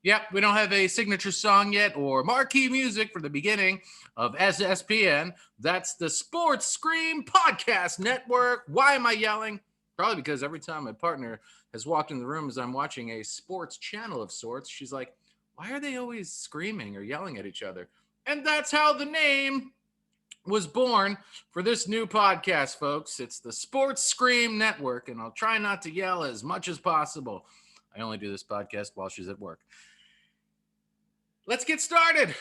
Yep, we don't have a signature song yet or marquee music for the beginning of SSPN. That's the Sports Scream Podcast Network. Why am I yelling? Probably because every time my partner has walked in the room as I'm watching a sports channel of sorts, she's like, why are they always screaming or yelling at each other? And that's how the name was born for this new podcast, folks. It's the Sports Scream Network, and I'll try not to yell as much as possible. I only do this podcast while she's at work. Let's get started.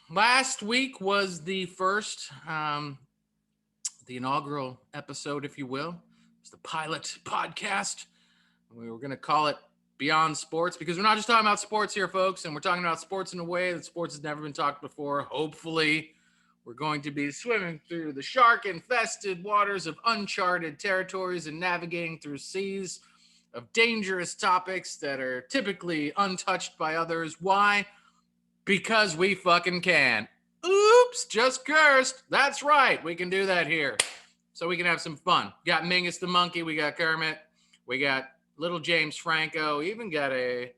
Last week was the first, the inaugural episode, if you will. It's the pilot podcast. We were going to call it Beyond Sports because we're not just talking about sports here, folks, and we're talking about sports in a way that sports has never been talked before. Hopefully, we're going to be swimming through the shark-infested waters of uncharted territories and navigating through seas of dangerous topics that are typically untouched by others. Why? Because we fucking can. Oops, just cursed. That's right. We can do that here. So we can have some fun. Got Mingus the monkey. We got Kermit. We got little James Franco. Even got a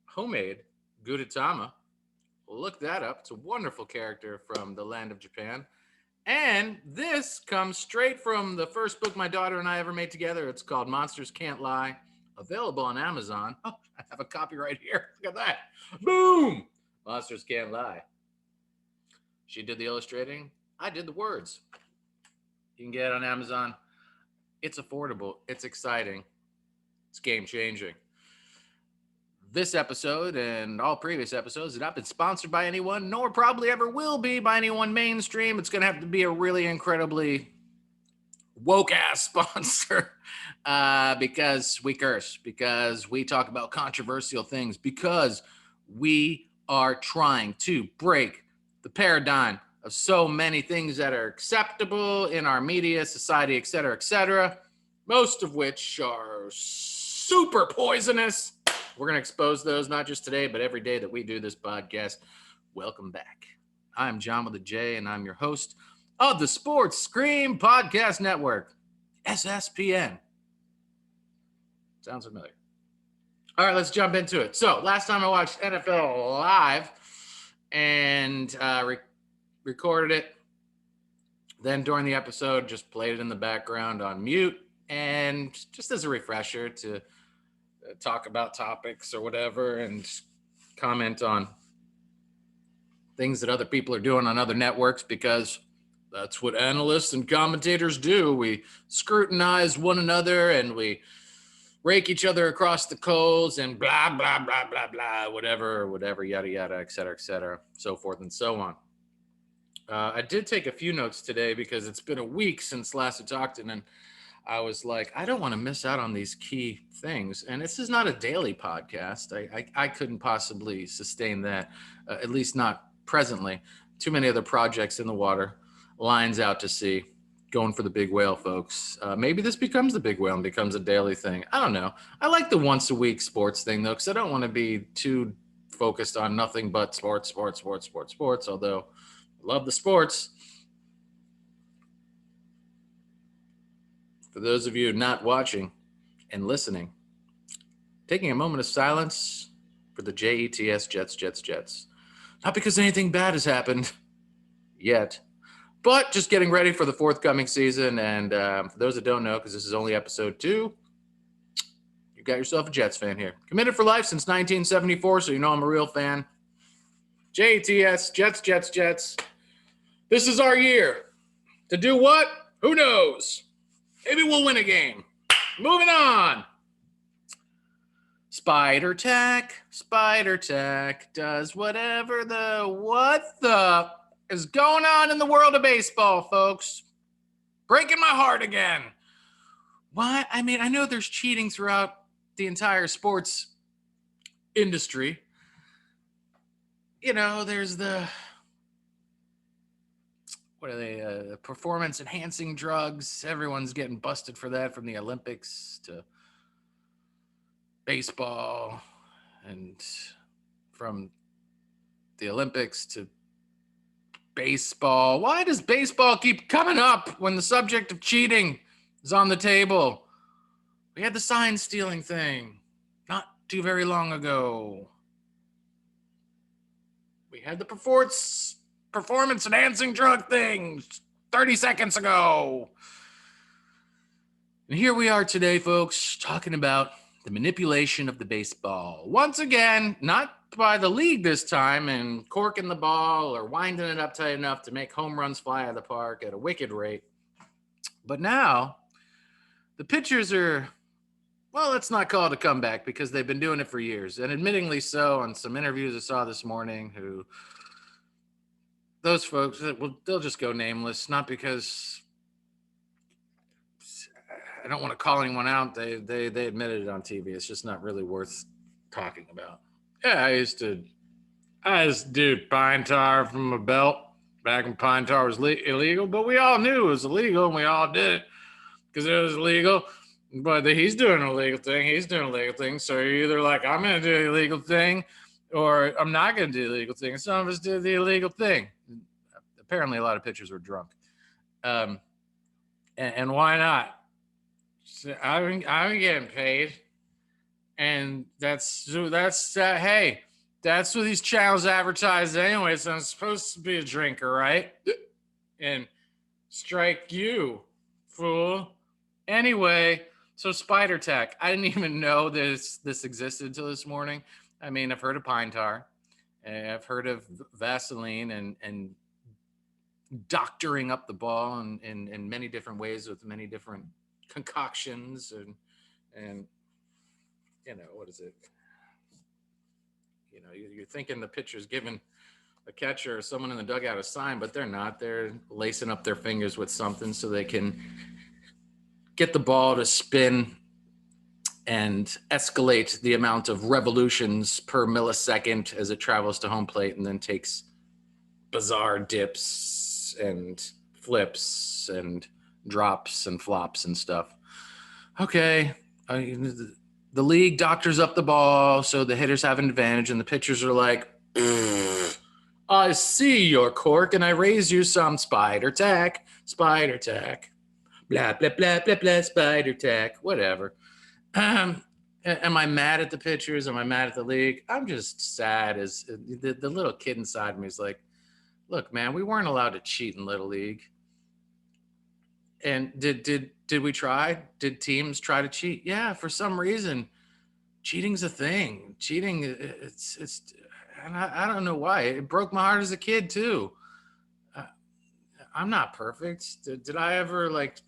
homemade Gudetama. Look that up. It's a wonderful character from the land of Japan. And this comes straight from the first book my daughter and I ever made together. It's called Monsters Can't Lie. Available on Amazon. Oh, I have a copy right here. Look at that. Boom! Monsters Can't Lie. She did the illustrating. I did the words. You can get it on Amazon. It's affordable. It's exciting. It's game-changing. This episode and all previous episodes have not been sponsored by anyone, nor probably ever will be by anyone mainstream. It's going to have to be a really incredibly woke-ass sponsor because we curse, because we talk about controversial things, because we are trying to break the paradigm of so many things that are acceptable in our media, society, et cetera, most of which are super poisonous. We're going to expose those not just today, but every day that we do this podcast. Welcome back. I'm John with a J, and I'm your host of the Sports Scream Podcast Network, SSPN. Sounds familiar. All right, let's jump into it. So last time I watched NFL Live and recorded it. Then during the episode, just played it in the background on mute. And just as a refresher to talk about topics or whatever and comment on things that other people are doing on other networks, because that's what analysts and commentators do. We scrutinize one another and we rake each other across the coals and blah, blah, blah, blah, blah, whatever, yada, yada, et cetera, so forth and so on. I did take a few notes today because it's been a week since last I talked, and I was like, I don't want to miss out on these key things. And this is not a daily podcast. I couldn't possibly sustain that, at least not presently. Too many other projects in the water, lines out to sea, going for the big whale, folks. Maybe this becomes the big whale and becomes a daily thing. I don't know. I like the once a week sports thing, though, because I don't want to be too focused on nothing but sports, although I love the sports. For those of you not watching and listening, taking a moment of silence for the JETS, Jets. Not because anything bad has happened yet, but just getting ready for the forthcoming season. And for those that don't know, because this is only episode 2, you got yourself a Jets fan here. Committed for life since 1974, so you know I'm a real fan. JETS, Jets. This is our year. To do what? Who knows? Maybe we'll win a game. Moving on. Spider Tack does whatever what the is going on in the world of baseball, folks. Breaking my heart again. Why? I mean, I know there's cheating throughout the entire sports industry. You know, there's what are they? Performance enhancing drugs. Everyone's getting busted for that, from the Olympics to baseball, and from the Olympics to baseball. Why does baseball keep coming up when the subject of cheating is on the table? We had the sign stealing thing not too very long ago. We had the performance enhancing drug thing 30 seconds ago. And here we are today, folks, talking about the manipulation of the baseball. Once again, not by the league this time, and corking the ball or winding it up tight enough to make home runs fly out of the park at a wicked rate. But now, the pitchers are, well, let's not call it a comeback, because they've been doing it for years. And admittingly so, on some interviews I saw this morning, who, those folks, well, they'll just go nameless, not because I don't want to call anyone out. They admitted it on TV. It's just not really worth talking about. Yeah, I used to do pine tar from a belt back when pine tar was illegal, but we all knew it was illegal, and we all did it because it was illegal. But he's doing an illegal thing. He's doing an illegal thing. So you're either like, I'm going to do the illegal thing, or I'm not going to do the illegal thing. And some of us did the illegal thing. Apparently, a lot of pitchers were drunk. And why not? So I'm getting paid. And that's hey, that's what these channels advertise anyway. So I'm supposed to be a drinker, right? And strike you, fool. Anyway, so spider tack. I didn't even know this existed until this morning. I mean, I've heard of pine tar, and I've heard of Vaseline and doctoring up the ball in many different ways with many different concoctions and you know, what is it? You know, you're thinking the pitcher's giving a catcher or someone in the dugout a sign, but they're not. They're lacing up their fingers with something so they can get the ball to spin and escalate the amount of revolutions per millisecond as it travels to home plate, and then takes bizarre dips and flips and drops and flops and stuff. Okay. The league doctors up the ball so the hitters have an advantage, and the pitchers are like, I see your cork, and I raise you some spider tack, blah, blah, blah, blah, blah, spider tack, whatever. Am I mad at the pitchers? Am I mad at the league? I'm just sad as the little kid inside me is like, look, man, we weren't allowed to cheat in Little League. And did we try? Did teams try to cheat? Yeah, for some reason, cheating's a thing. Cheating, it's. I don't know why. It broke my heart as a kid too. I'm not perfect. Did I ever like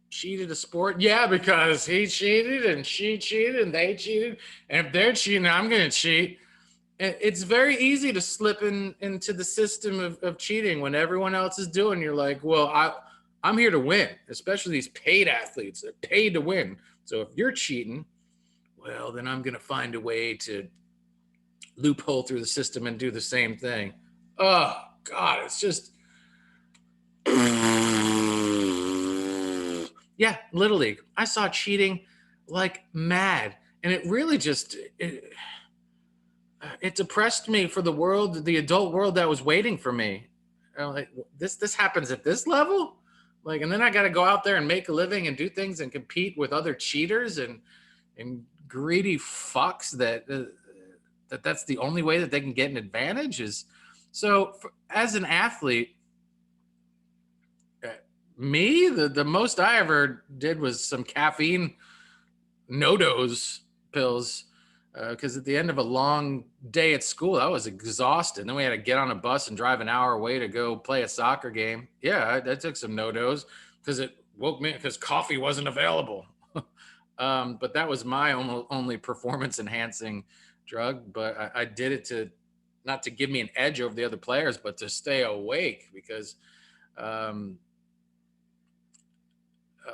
cheated a sport? Yeah, because he cheated and she cheated and they cheated. And if they're cheating, I'm going to cheat. It's very easy to slip into the system of cheating when everyone else is doing. You're like, well, I'm here to win, especially these paid athletes. They're paid to win. So if you're cheating, well, then I'm going to find a way to loophole through the system and do the same thing. Oh, God, it's just... Yeah, Little League. I saw cheating like mad. And it really just... It depressed me for the world, the adult world that was waiting for me. Like, this happens at this level? Like, and then I got to go out there and make a living and do things and compete with other cheaters and greedy fucks that's the only way that they can get an advantage is. So as an athlete, me, the most I ever did was some caffeine no-dose pills. Because at the end of a long day at school, I was exhausted. And then we had to get on a bus and drive an hour away to go play a soccer game. Yeah, I took some no-dos because it woke me because coffee wasn't available. But that was my only performance-enhancing drug. But I did it not to give me an edge over the other players, but to stay awake because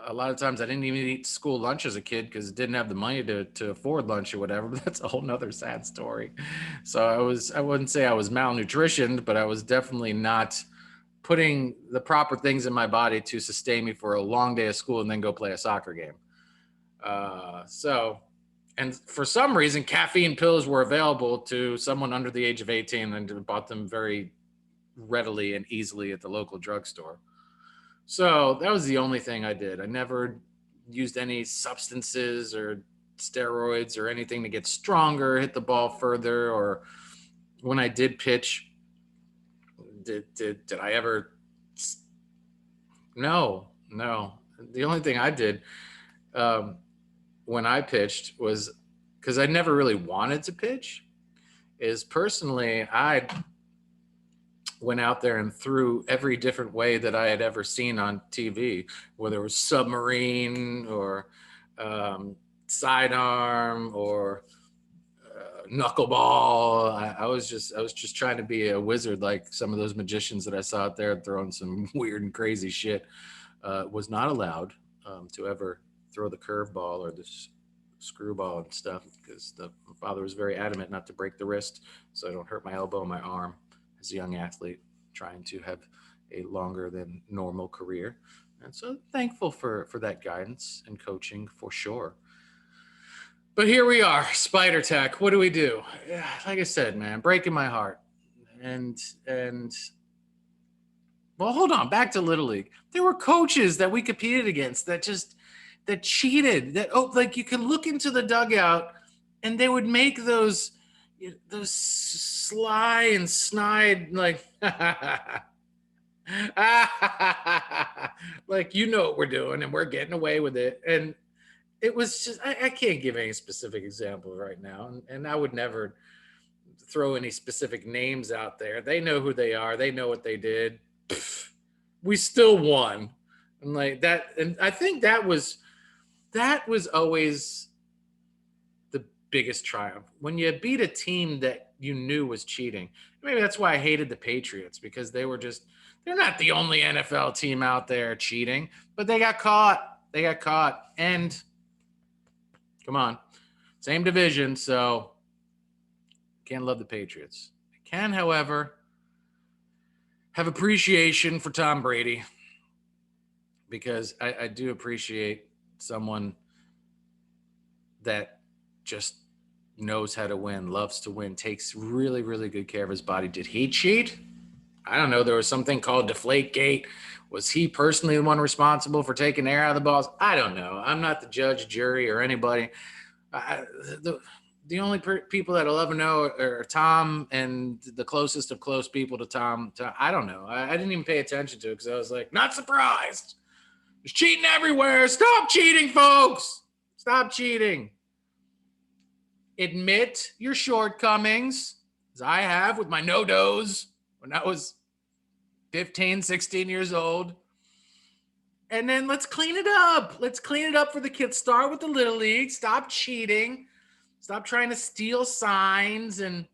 a lot of times I didn't even eat school lunch as a kid because didn't have the money to afford lunch or whatever, but that's a whole nother sad story. So I wouldn't say I was malnutritioned, but I was definitely not putting the proper things in my body to sustain me for a long day of school and then go play a soccer game. And for some reason, caffeine pills were available to someone under the age of 18 and bought them very readily and easily at the local drugstore. So that was the only thing I did. I never used any substances or steroids or anything to get stronger, hit the ball further, or when I did pitch, did I ever? No. The only thing I did when I pitched was, because I never really wanted to pitch, is personally I went out there and threw every different way that I had ever seen on TV, whether it was submarine or sidearm or knuckleball. I was just trying to be a wizard, like some of those magicians that I saw out there throwing some weird and crazy shit. Was not allowed to ever throw the curveball or the screwball and stuff, because my father was very adamant not to break the wrist so I don't hurt my elbow and my arm as a young athlete trying to have a longer than normal career. And so thankful for that guidance and coaching for sure. But here we are, Spider Tack. What do we do? Like I said, man, breaking my heart. And well, hold on, back to Little League. There were coaches that we competed against that cheated. Like you can look into the dugout and they would make those sly and snide, like, like, you know what we're doing and we're getting away with it. And it was just, I can't give any specific example right now. And I would never throw any specific names out there. They know who they are. They know what they did. We still won. And like that. And I think that was always the biggest triumph, when you beat a team that you knew was cheating. Maybe that's why I hated the Patriots, because they're not the only NFL team out there cheating, but they got caught. And come on, same division. So can't love the Patriots. I can, however, have appreciation for Tom Brady, because I do appreciate someone that just knows how to win, loves to win, takes really, really good care of his body. Did he cheat? I don't know. There was something called Deflategate. Was he personally the one responsible for taking air out of the balls? I don't know. I'm not the judge, jury, or anybody. The only people that I'll ever know are Tom and the closest of close people to Tom. I don't know. I didn't even pay attention to it because I was like, not surprised. There's cheating everywhere. Stop cheating, folks. Stop cheating. Admit your shortcomings, as I have with my no-dos when I was 15, 16 years old. And then let's clean it up. Let's clean it up for the kids. Start with the Little League. Stop cheating. Stop trying to steal signs and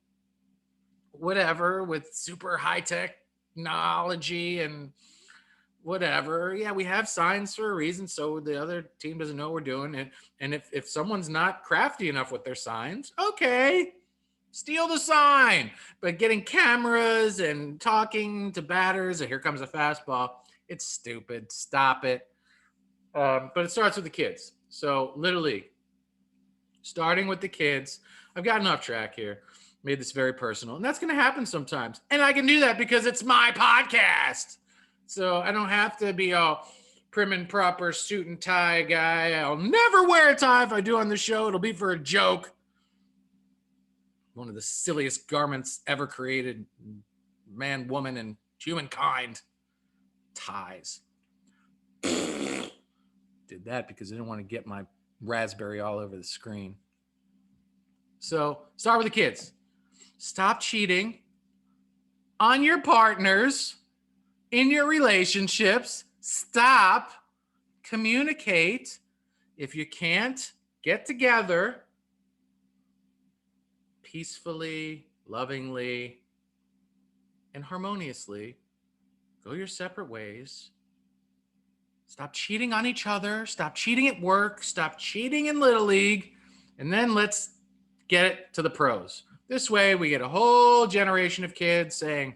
whatever with super high-tech technology and whatever. Yeah, we have signs for a reason, so the other team doesn't know what we're doing. And if someone's not crafty enough with their signs, okay, steal the sign. But getting cameras and talking to batters, and here comes a fastball, it's stupid. Stop it. But it starts with the kids. So Little League, starting with the kids. I've gotten off track here. Made this very personal. And that's going to happen sometimes. And I can do that because it's my podcast. So I don't have to be all prim and proper suit and tie guy. I'll never wear a tie if I do on the show. It'll be for a joke. One of the silliest garments ever created. Man, woman, and humankind. Ties. Did that because I didn't want to get my raspberry all over the screen. So start with the kids. Stop cheating on your partners in your relationships. Stop. Communicate. If you can't, get together peacefully, lovingly, and harmoniously. Go your separate ways. Stop cheating on each other. Stop cheating at work. Stop cheating in Little League. And then let's get it to the pros. This way, we get a whole generation of kids saying,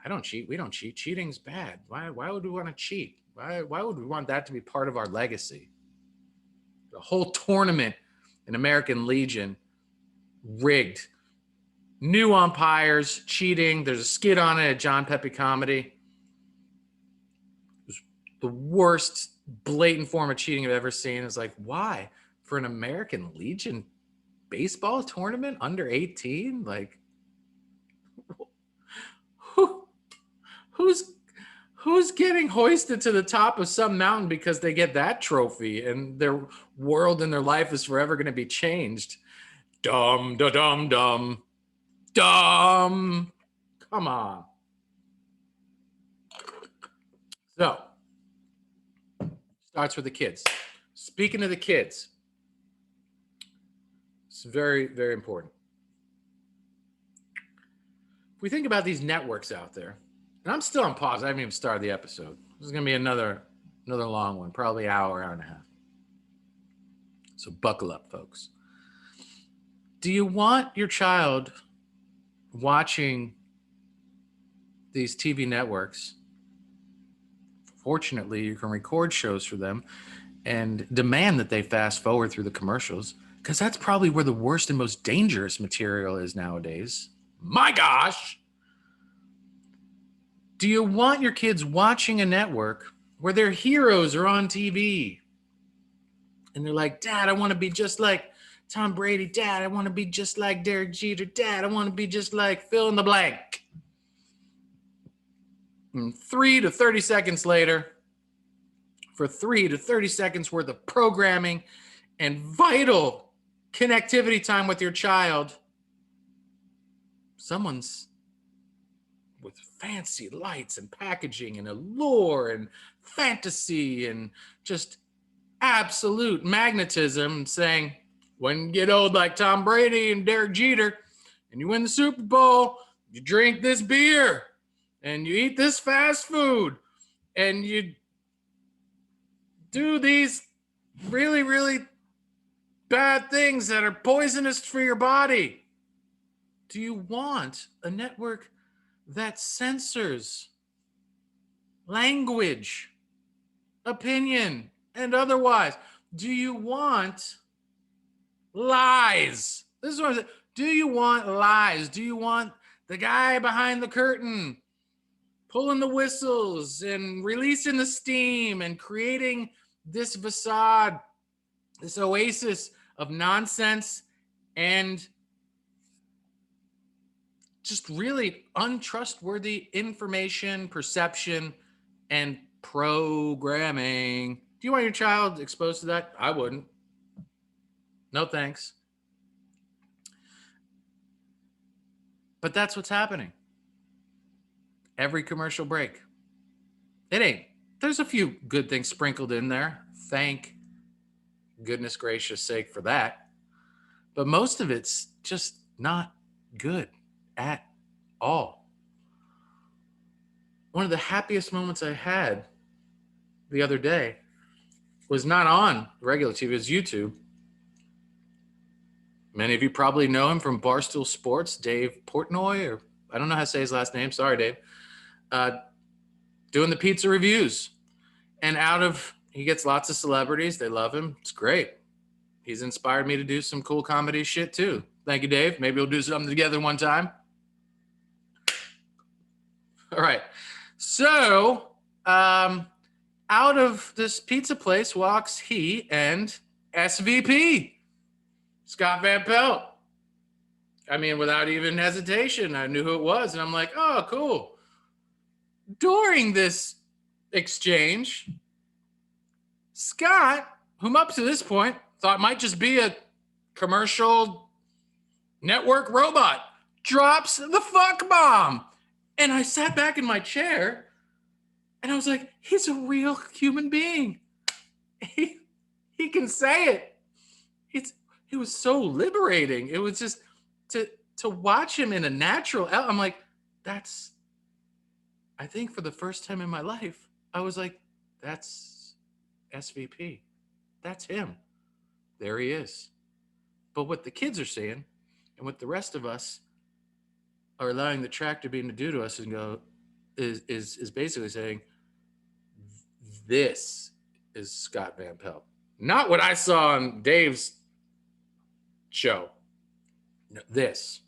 I don't cheat. We don't cheat. Cheating's bad. Why would we want to cheat? Why would we want that to be part of our legacy? The whole tournament in American Legion rigged. New umpires, cheating. There's a skit on it at John Pepe Comedy. It was the worst blatant form of cheating I've ever seen. It's like, why? For an American Legion baseball tournament under 18? Like, who's getting hoisted to the top of some mountain because they get that trophy and their world and their life is forever going to be changed? Dumb, da dum dum, dumb. Come on. So, starts with the kids. Speaking of the kids, it's very, very important. If we think about these networks out there, and I'm still on pause. I haven't even started the episode. This is going to be another long one, probably an hour and a half. So buckle up, folks. Do you want your child watching these TV networks? Fortunately, you can record shows for them and demand that they fast forward through the commercials, because that's probably where the worst and most dangerous material is nowadays. My gosh! Do you want your kids watching a network where their heroes are on TV? And they're like, Dad, I want to be just like Tom Brady. Dad, I want to be just like Derek Jeter. Dad, I want to be just like fill in the blank. And 3 to 30 seconds later, for 3 to 30 seconds worth of programming and vital connectivity time with your child, someone's with fancy lights and packaging and allure and fantasy and just absolute magnetism saying, when you get old like Tom Brady and Derek Jeter and you win the Super Bowl, you drink this beer and you eat this fast food and you do these really, really bad things that are poisonous for your body. Do you want a network that censors language, opinion, and otherwise? Do you want lies? This is what I'm saying. Do you want lies? Do you want the guy behind the curtain pulling the whistles and releasing the steam and creating this facade, this oasis of nonsense and just really untrustworthy information, perception, and programming? Do you want your child exposed to that? I wouldn't. No thanks. But that's what's happening. Every commercial break. It ain't. There's a few good things sprinkled in there. Thank goodness gracious sake for that. But most of it's just not good at all. One of the happiest moments I had the other day was not on regular TV, it was YouTube. Many of you probably know him from Barstool Sports, Dave Portnoy, or I don't know how to say his last name. Sorry, Dave. Doing the pizza reviews. And he gets lots of celebrities. They love him. It's great. He's inspired me to do some cool comedy shit too. Thank you, Dave. Maybe we'll do something together one time. All right. So, out of this pizza place walks he and SVP, Scott Van Pelt. I mean, without even hesitation, I knew who it was. And I'm like, oh, cool. During this exchange, Scott, whom up to this point thought might just be a commercial network robot, drops the fuck bomb. And I sat back in my chair and I was like, he's a real human being. He can say it. It was so liberating. It was just to watch him in a natural. I'm like, I think for the first time in my life, I was like, that's SVP. That's him. There he is. But what the kids are seeing and what the rest of us are allowing the tractor beam to do to us and go, is basically saying this is Scott Van Pelt. Not what I saw on Dave's show. No, this.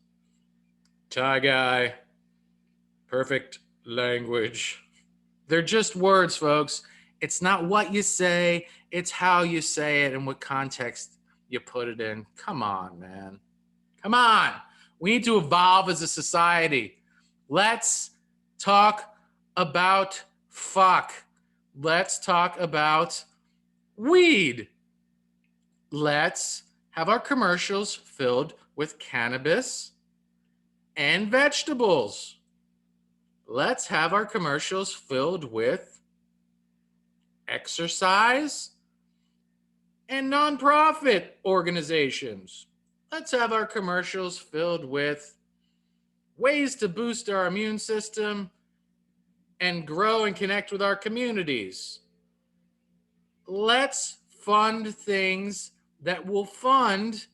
Tie guy, perfect language. They're just words, folks. It's not what you say, it's how you say it and what context you put it in. Come on, man. Come on. We need to evolve as a society. Let's talk about fuck. Let's talk about weed. Let's have our commercials filled with cannabis and vegetables. Let's have our commercials filled with exercise and nonprofit organizations. Let's have our commercials filled with ways to boost our immune system and grow and connect with our communities. Let's fund things that will fund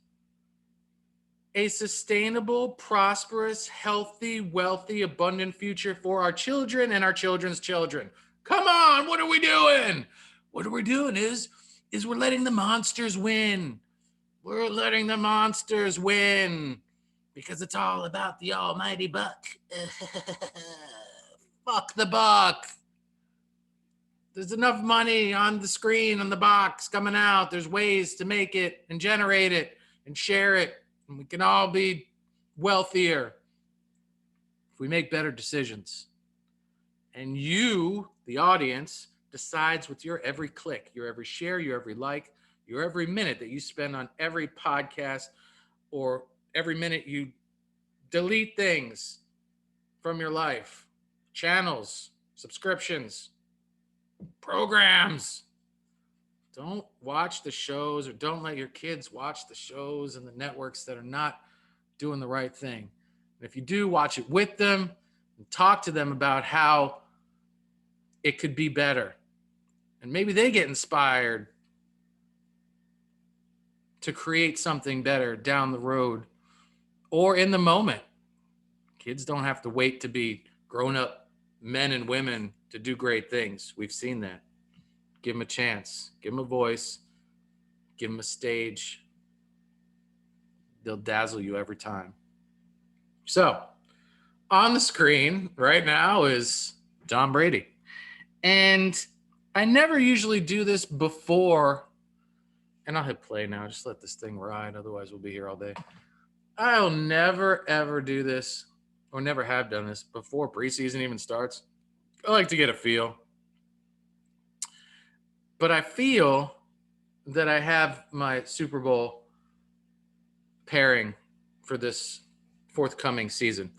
a sustainable, prosperous, healthy, wealthy, abundant future for our children and our children's children. Come on, what are we doing? What we're doing is we're letting the monsters win. We're letting the monsters win because it's all about the almighty buck. Fuck the buck. There's enough money on the screen, on the box coming out. There's ways to make it and generate it and share it. And we can all be wealthier if we make better decisions. And you, the audience, decides with your every click, your every share, your every like, your every minute that you spend on every podcast, or every minute you delete things from your life, channels, subscriptions, programs. Don't watch the shows, or don't let your kids watch the shows and the networks that are not doing the right thing. And if you do, watch it with them and talk to them about how it could be better. And maybe they get inspired to create something better down the road or in the moment. Kids don't have to wait to be grown-up men and women to do great things. We've seen that. Give them a chance. Give them a voice. Give them a stage. They'll dazzle you every time. So, on the screen right now is Tom Brady. And I never usually do this before. And I'll hit play now. Just let this thing ride. Otherwise, we'll be here all day. I'll never, ever do this, or never have done this, before preseason even starts. I like to get a feel. But I feel that I have my Super Bowl pairing for this forthcoming season.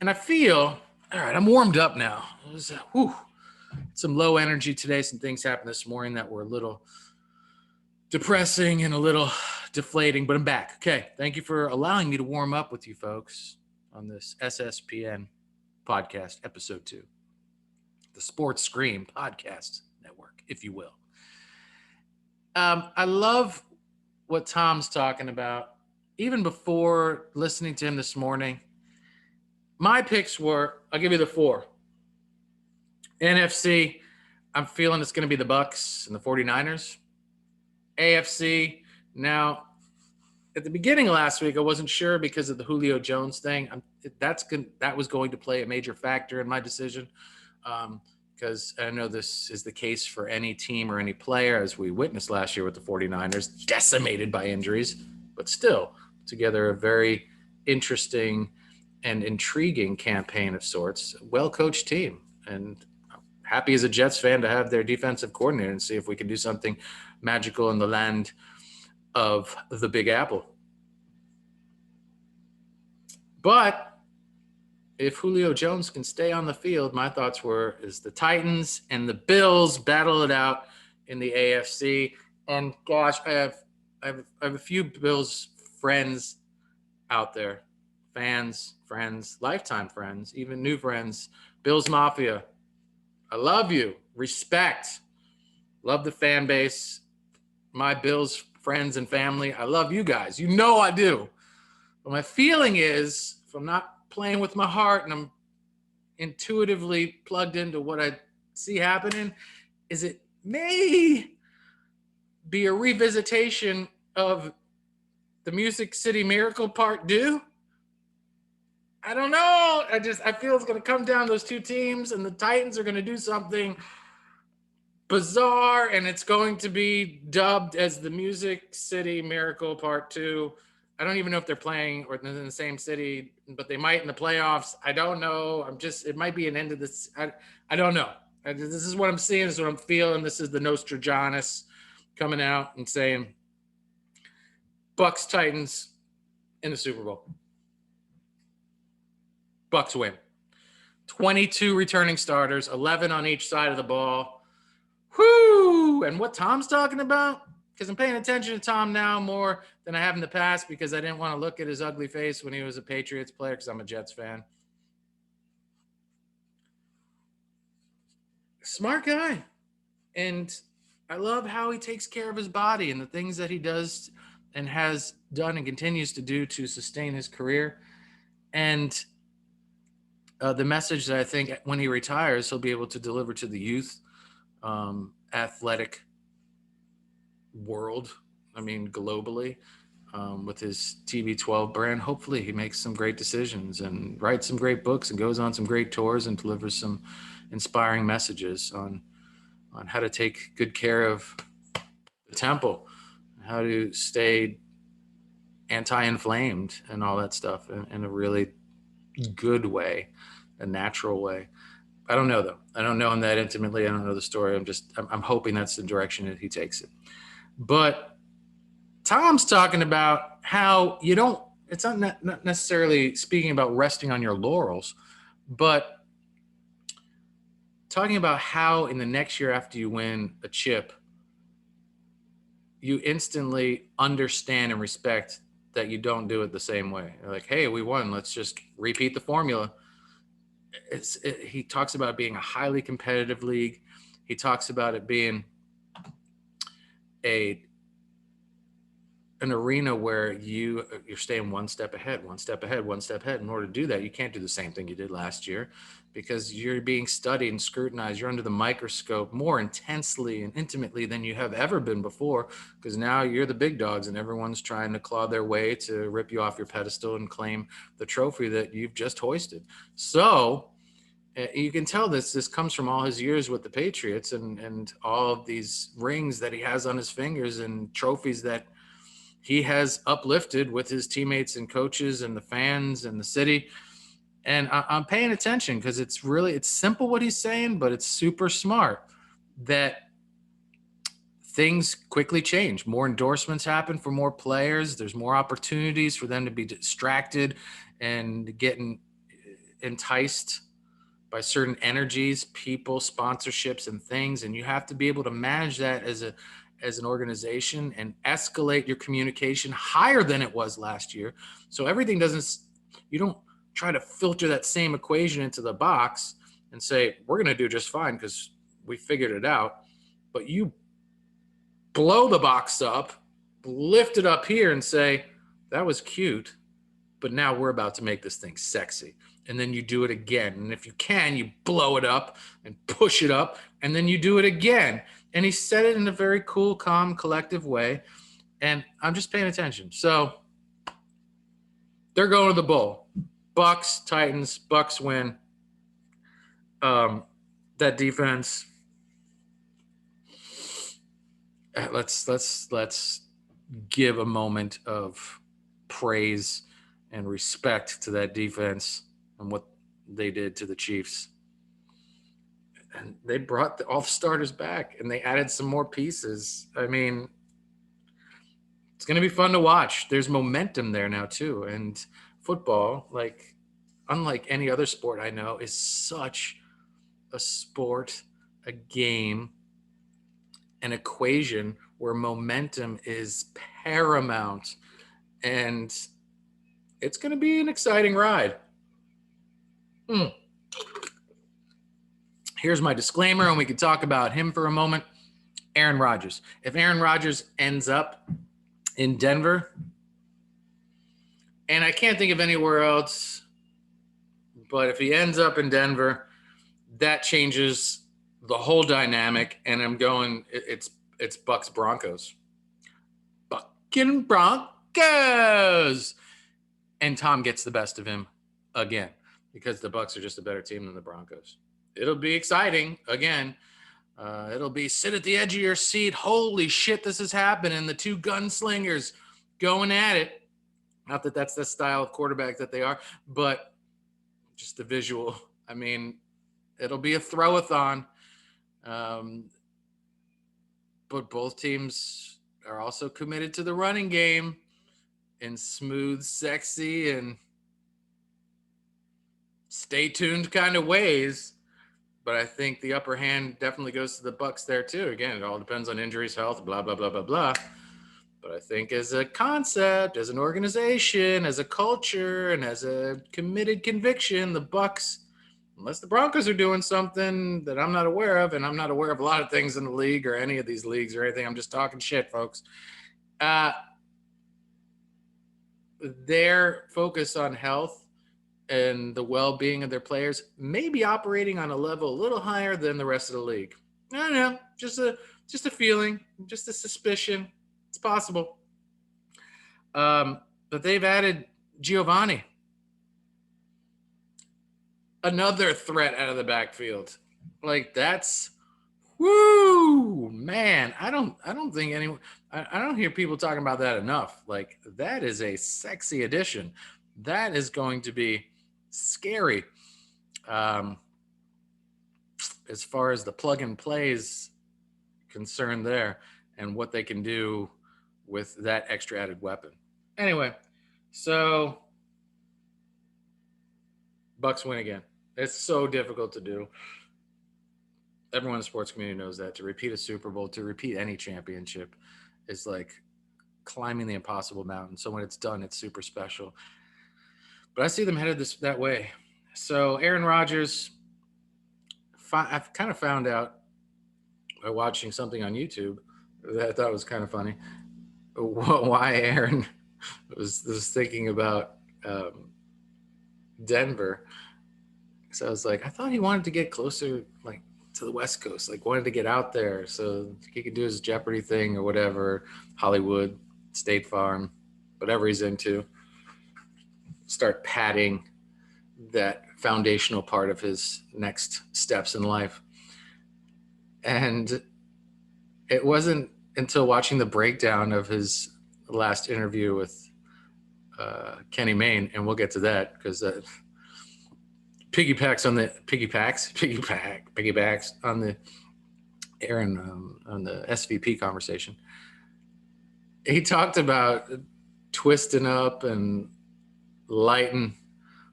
And I feel, all right, I'm warmed up now. It was, some low energy today. Some things happened this morning that were a little depressing and a little deflating, but I'm back. Okay. Thank you for allowing me to warm up with you folks on this SSPN podcast, episode 2, the Sports Scream podcast network, if you will. I love what Tom's talking about. Even before listening to him this morning, my picks were, I'll give you the 4. NFC, I'm feeling it's going to be the Bucks and the 49ers. AFC, now, at the beginning of last week, I wasn't sure because of the Julio Jones thing. That was going to play a major factor in my decision, because I know this is the case for any team or any player, as we witnessed last year with the 49ers, decimated by injuries, but still together a very interesting and intriguing campaign of sorts. Well-coached team, and I'm happy as a Jets fan to have their defensive coordinator and see if we can do something magical in the land of the Big Apple. But if Julio Jones can stay on the field, my thoughts were is the Titans and the Bills battle it out in the AFC. And gosh, I have a few Bills friends out there, fans, friends, lifetime friends, even new friends. Bills Mafia, I love you. Respect. Love the fan base. My Bills friends and family, I love you guys. You know I do. But my feeling is, if I'm not playing with my heart and I'm intuitively plugged into what I see happening is it may be a revisitation of the Music City Miracle Part 2. I don't know. I feel it's going to come down to those two teams, and the Titans are going to do something bizarre, and it's going to be dubbed as the Music City Miracle Part 2. I don't even know if they're playing or in the same city, but they might in the playoffs. I don't know. It might be an end of this. I don't know. This is what I'm seeing. This is what I'm feeling. This is the Nostradamus coming out and saying Bucks Titans in the Super Bowl. Bucks win. 22 returning starters, 11 on each side of the ball. Whoo! And what Tom's talking about? Because I'm paying attention to Tom now more than I have in the past because I didn't want to look at his ugly face when he was a Patriots player because I'm a Jets fan. Smart guy. And I love how he takes care of his body and the things that he does and has done and continues to do to sustain his career. And the message that I think when he retires, he'll be able to deliver to the youth athletic world. I mean, globally, with his TB12 brand. Hopefully he makes some great decisions and writes some great books and goes on some great tours and delivers some inspiring messages on how to take good care of the temple, how to stay anti-inflamed and all that stuff in a really good way, a natural way. I don't know though. I don't know him that intimately. I don't know the story. I'm hoping that's the direction that he takes it. But Tom's talking about how it's not necessarily speaking about resting on your laurels, but talking about how in the next year after you win a chip, you instantly understand and respect that you don't do it the same way. You're like, hey, we won. Let's just repeat the formula. He talks about it being a highly competitive league. He talks about it being an arena where you're staying one step ahead. In order to do that, you can't do the same thing you did last year because you're being studied and scrutinized. You're under the microscope more intensely and intimately than you have ever been before because now you're the big dogs and everyone's trying to claw their way to rip you off your pedestal and claim the trophy that you've just hoisted. So you can tell this comes from all his years with the Patriots and all of these rings that he has on his fingers and trophies that he has uplifted with his teammates and coaches and the fans and the city. And I'm paying attention because it's simple what he's saying, but it's super smart that things quickly change. More endorsements happen for more players. There's more opportunities for them to be distracted and getting enticed by certain energies, people, sponsorships, and things. And you have to be able to manage that as an organization and escalate your communication higher than it was last year. So everything you don't try to filter that same equation into the box and say, we're going to do just fine because we figured it out. But you blow the box up, lift it up here and say, that was cute, but now we're about to make this thing sexy. And then you do it again. And if you can, you blow it up and push it up, and then you do it again. And he said it in a very cool, calm, collective way. And I'm just paying attention. So they're going to the bowl. Bucks, Titans, Bucks win. That defense. Let's give a moment of praise and respect to that defense and what they did to the Chiefs. And they brought all the starters back and they added some more pieces. I mean, it's going to be fun to watch. There's momentum there now too. And football, unlike any other sport I know, is such a sport, a game, an equation where momentum is paramount. And it's going to be an exciting ride. Here's my disclaimer, and we can talk about him for a moment. Aaron Rodgers. If Aaron Rodgers ends up in Denver, and I can't think of anywhere else But if he ends up in Denver, that changes the whole dynamic. And I'm going, it's Bucks Broncos. Buckin' Broncos. And Tom gets the best of him again because the Bucks are just a better team than the Broncos. It'll be exciting again. It'll be sit at the edge of your seat. Holy shit, this is happening. The two gunslingers going at it. Not that that's the style of quarterback that they are, but just the visual. I mean, it'll be a throw-a-thon. But both teams are also committed to the running game in smooth, sexy, and stay tuned kind of ways. But I think the upper hand definitely goes to the Bucks there too. Again, it all depends on injuries, health, blah, blah, blah, blah, blah. But I think as a concept, as an organization, as a culture, and as a committed conviction, the Bucks, unless the Broncos are doing something that I'm not aware of, and I'm not aware of a lot of things in the league or any of these leagues or anything, I'm just talking shit, folks. Their focus on health and the well-being of their players may be operating on a level a little higher than the rest of the league. I don't know, just a feeling, just a suspicion. It's possible. But they've added Giovanni, another threat out of the backfield. Like that's, woo, man. I don't think anyone. I don't hear people talking about that enough. Like that is a sexy addition. That is going to be scary. As far as the plug and plays concerned there and what they can do with that extra added weapon. Anyway, so Bucks win again. It's so difficult to do. Everyone in the sports community knows that. To repeat a Super Bowl, to repeat any championship is like climbing the impossible mountain. So when it's done, it's super special. But I see them headed that way. So Aaron Rodgers, I've kind of found out by watching something on YouTube that I thought was kind of funny, why Aaron was thinking about Denver. So I was like, I thought he wanted to get closer, like to the West Coast, like wanted to get out there so he could do his Jeopardy thing or whatever, Hollywood, State Farm, whatever he's into. Start padding that foundational part of his next steps in life. And it wasn't until watching the breakdown of his last interview with Kenny Mayne, and we'll get to that because piggybacks on the Aaron on the SVP conversation. He talked about twisting up and lighting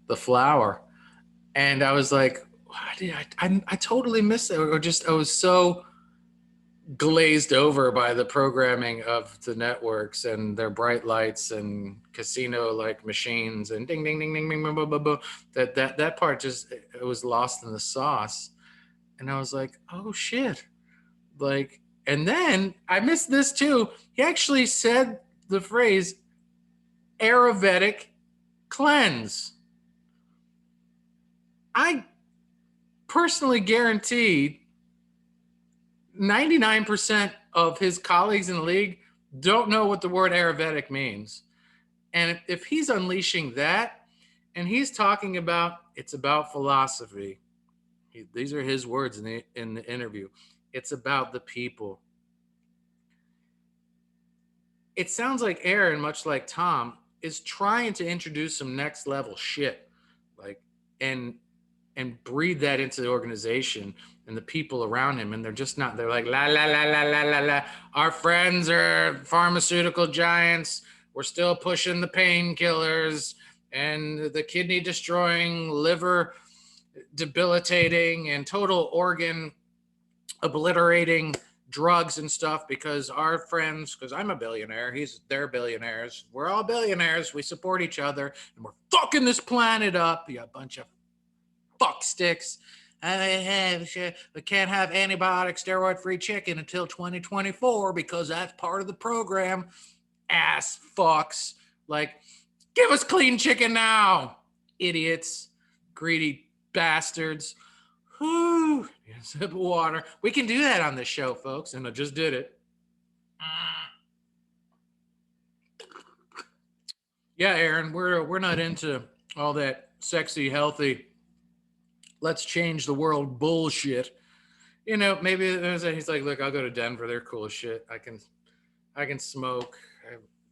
the flower, and I was like, I totally missed it, or just I was so glazed over by the programming of the networks and their bright lights and casino like machines and ding ding ding ding ding blah, blah, blah, blah, that part just, it was lost in the sauce. And I was like, oh shit. Like, and then I missed this too. He actually said the phrase Ayurvedic cleanse. I personally guarantee 99% of his colleagues in the league don't know what the word Ayurvedic means. And if he's unleashing that and he's talking about, it's about philosophy. These are his words in the interview. It's about the people. It sounds like Aaron, much like Tom, is trying to introduce some next level shit, like, and breathe that into the organization and the people around him. And they're just not, they're like, la, la, la, la, la, la, la. Our friends are pharmaceutical giants. We're still pushing the painkillers and the kidney destroying, liver debilitating, and total organ obliterating drugs and stuff because our friends, because I'm a billionaire, they're billionaires. We're all billionaires. We support each other and we're fucking this planet up. You bunch of fuck sticks. We can't have antibiotic steroid-free chicken until 2024 because that's part of the program. Ass fucks. Like, give us clean chicken now, idiots. greedy bastards. Whoo! Sip of water. We can do that on this show, folks, and I just did it. Yeah, Aaron, we're not into all that sexy, healthy, let's change the world bullshit. You know, maybe he's like, look, I'll go to Denver. They're cool as shit. I can smoke.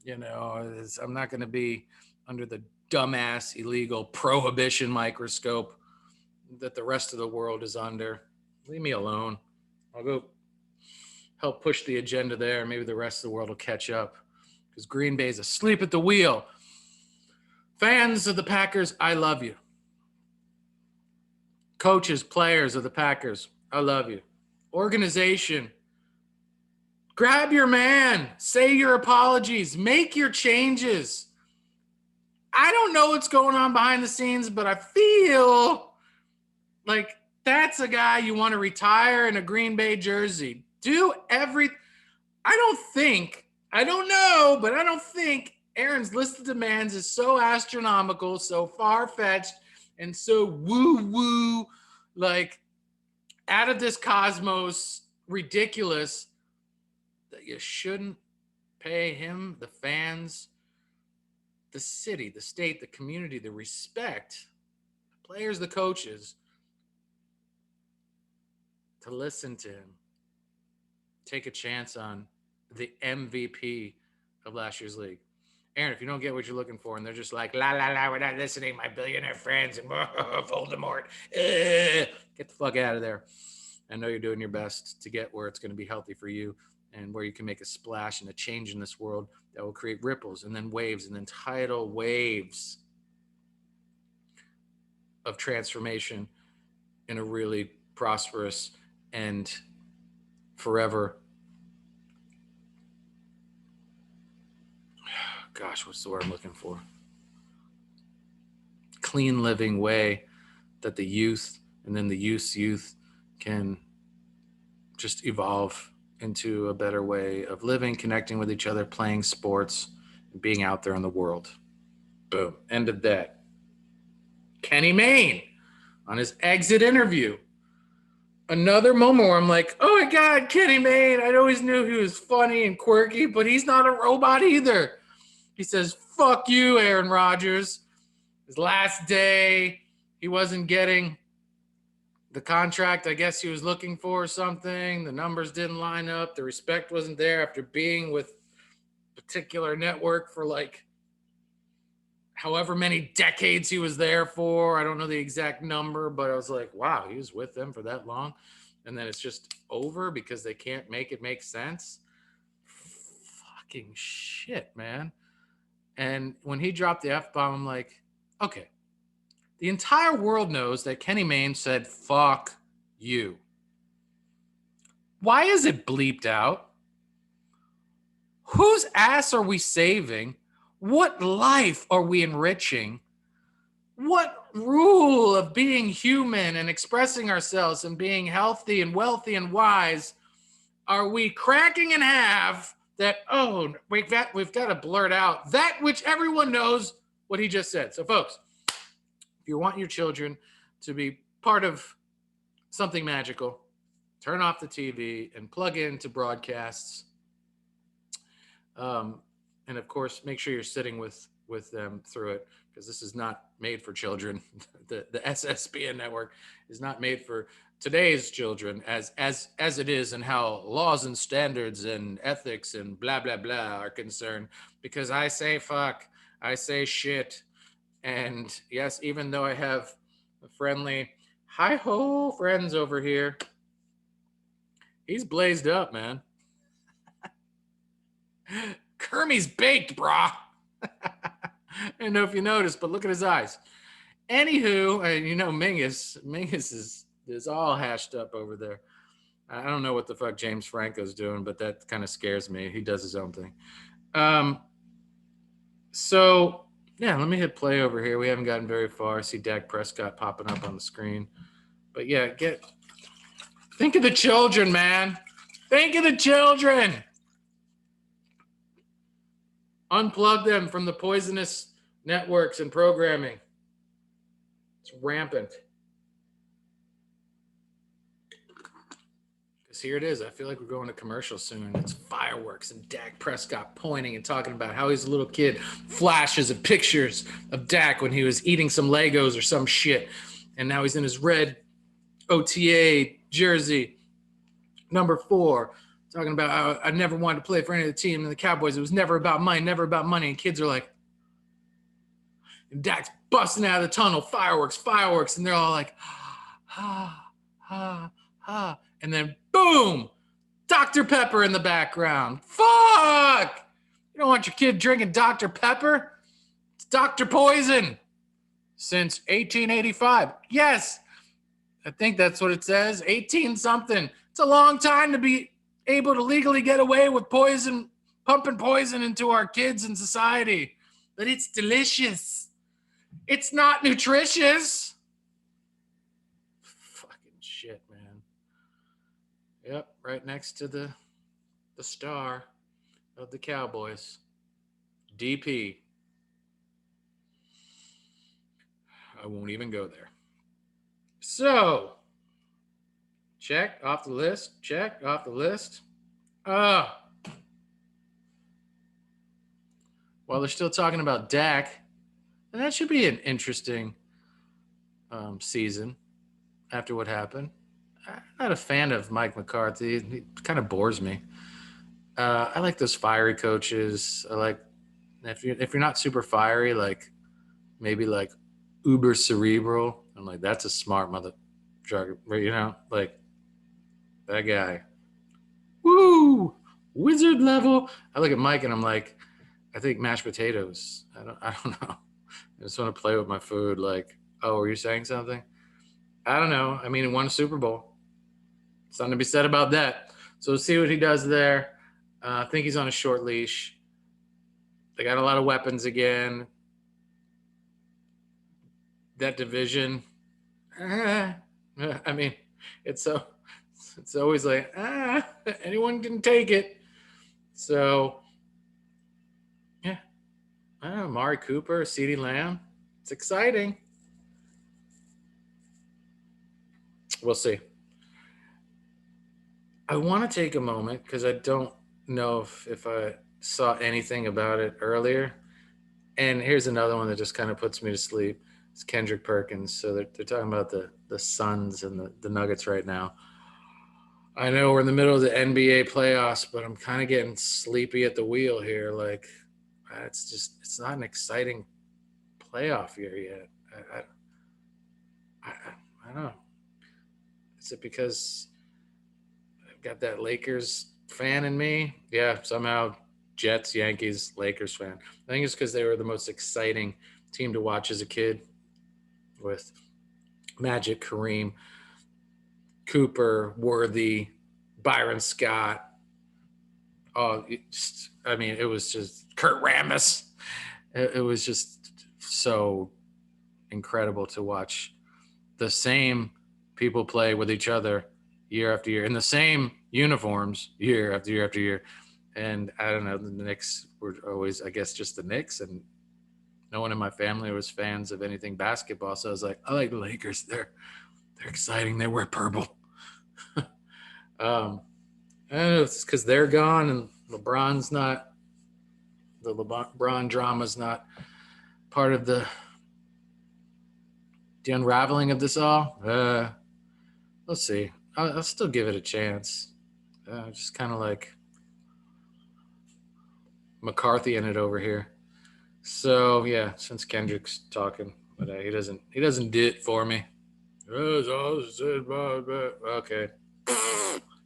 You know, I'm not going to be under the dumbass illegal prohibition microscope that the rest of the world is under. Leave me alone. I'll go help push the agenda there. Maybe the rest of the world will catch up because Green Bay's asleep at the wheel. Fans of the Packers, I love you. Coaches, players of the Packers, I love you. Organization, grab your man. Say your apologies. Make your changes. I don't know what's going on behind the scenes, but I feel like that's a guy you want to retire in a Green Bay jersey. I don't know, but I don't think Aaron's list of demands is so astronomical, so far-fetched, and so woo-woo, like out of this cosmos, ridiculous, that you shouldn't pay him, the fans, the city, the state, the community, the respect, the players, the coaches, to listen to him, take a chance on the MVP of last year's league. Aaron, if you don't get what you're looking for, and they're just like, la, la, la, we're not listening, my billionaire friends, and Voldemort, get the fuck out of there. I know you're doing your best to get where it's going to be healthy for you and where you can make a splash and a change in this world that will create ripples and then waves and then tidal waves of transformation in a really prosperous and forever, gosh, what's the word I'm looking for? Clean living way that the youth and then the youth can just evolve into a better way of living, connecting with each other, playing sports, and being out there in the world. Boom. End of that. Kenny Mayne on his exit interview. Another moment where I'm like, oh my God, Kenny Mayne. I always knew he was funny and quirky, but he's not a robot either. He says, fuck you, Aaron Rodgers. His last day, he wasn't getting the contract I guess he was looking for or something. The numbers didn't line up. The respect wasn't there after being with a particular network for like however many decades he was there for. I don't know the exact number, but I was like, wow, he was with them for that long. And then it's just over because they can't make it make sense. Fucking shit, man. And when he dropped the F-bomb, I'm like, okay. The entire world knows that Kenny Mayne said, fuck you. Why is it bleeped out? Whose ass are we saving? What life are we enriching? What rule of being human and expressing ourselves and being healthy and wealthy and wise are we cracking in half that, oh, we've got to blurt out that which everyone knows what he just said. So, folks, if you want your children to be part of something magical, turn off the TV and plug into broadcasts. And of course, make sure you're sitting with them through it, because this is not made for children. The SSBN network is not made for today's children as it is, and how laws and standards and ethics and blah, blah, blah are concerned. Because I say fuck, I say shit. And yes, even though I have a friendly hi-ho friends over here, he's blazed up, man. Kermie's baked, brah. I don't know if you noticed, but look at his eyes. Anywho, you know, Mingus is all hashed up over there. I don't know what the fuck James Franco's doing, but that kind of scares me. He does his own thing. So yeah, let me hit play over here. We haven't gotten very far. I see Dak Prescott popping up on the screen. But yeah, think of the children, man. Think of the children. Unplug them from the poisonous networks and programming. It's rampant. Because here it is. I feel like we're going to commercial soon. It's fireworks and Dak Prescott pointing and talking about how he's a little kid. Flashes of pictures of Dak when he was eating some Legos or some shit. And now he's in his red OTA jersey, number 4, talking about how I never wanted to play for any of the team and the Cowboys. It was never about money, never about money. And kids are like, and Dak's busting out of the tunnel, fireworks, fireworks. And they're all like, ha, ha, ha. And then boom, Dr. Pepper in the background. Fuck! You don't want your kid drinking Dr. Pepper? It's Dr. Poison. Since 1885. Yes, I think that's what it says. 18 something. It's a long time to be able to legally get away with poison, pumping poison into our kids and society. But it's delicious. It's not nutritious. Fucking shit, man. Yep, right next to the star of the Cowboys. DP. I won't even go there. So, check off the list. Check off the list. While they're still talking about Dak, and that should be an interesting season after what happened. I'm not a fan of Mike McCarthy. He kind of bores me. I like those fiery coaches. I like if you're not super fiery, like maybe like uber cerebral. I'm like, that's a smart mother trucker, you know, like that guy. Woo! Wizard level. I look at Mike and I'm like, I think mashed potatoes. I don't know. I just want to play with my food. Like, oh, were you saying something? I don't know. I mean, he won a Super Bowl. Something to be said about that. So we'll see what he does there. I think he's on a short leash. They got a lot of weapons again. That division. I mean, it's always like, anyone can take it. So, yeah. I don't know, Amari Cooper, CeeDee Lamb. It's exciting. We'll see. I want to take a moment because I don't know if I saw anything about it earlier. And here's another one that just kind of puts me to sleep. It's Kendrick Perkins. So they're talking about the Suns and the Nuggets right now. I know we're in the middle of the NBA playoffs, but I'm kind of getting sleepy at the wheel here. Like, it's not an exciting playoff year yet. I don't know. Is it because I've got that Lakers fan in me? Yeah, somehow Jets, Yankees, Lakers fan. I think it's because they were the most exciting team to watch as a kid with Magic, Kareem, Cooper, Worthy, Byron Scott. Oh, it was just Kurt Rambis. It was just so incredible to watch the same people play with each other year after year in the same uniforms year after year after year. And I don't know, the Knicks were always, I guess, just the Knicks, and no one in my family was fans of anything basketball. So I was like, I like the Lakers. They're exciting. They wear purple. I don't know if it's because they're gone and LeBron's not, the LeBron drama's not part of the unraveling of this all. Let's see. I'll still give it a chance. Just kind of like McCarthy in it over here. So yeah, since Kendrick's talking, but he doesn't do it for me. Okay.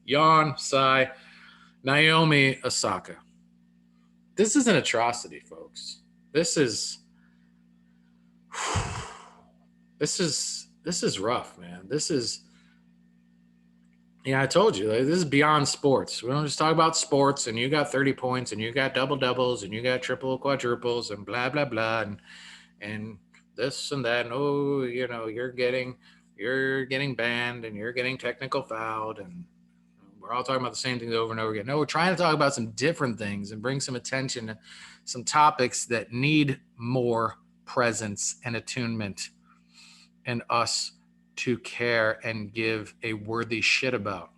Yawn, sigh. Naomi Osaka. This is an atrocity, folks. This is rough, man. This is, I told you, like, this is beyond sports. We don't just talk about sports and you got 30 points and you got double doubles and you got triple quadruples and blah blah blah and this and that. And oh, you're getting banned and you're getting technical fouled, and we're all talking about the same things over and over again. No, we're trying to talk about some different things and bring some attention to some topics that need more presence and attunement. and us to care and give a worthy shit about.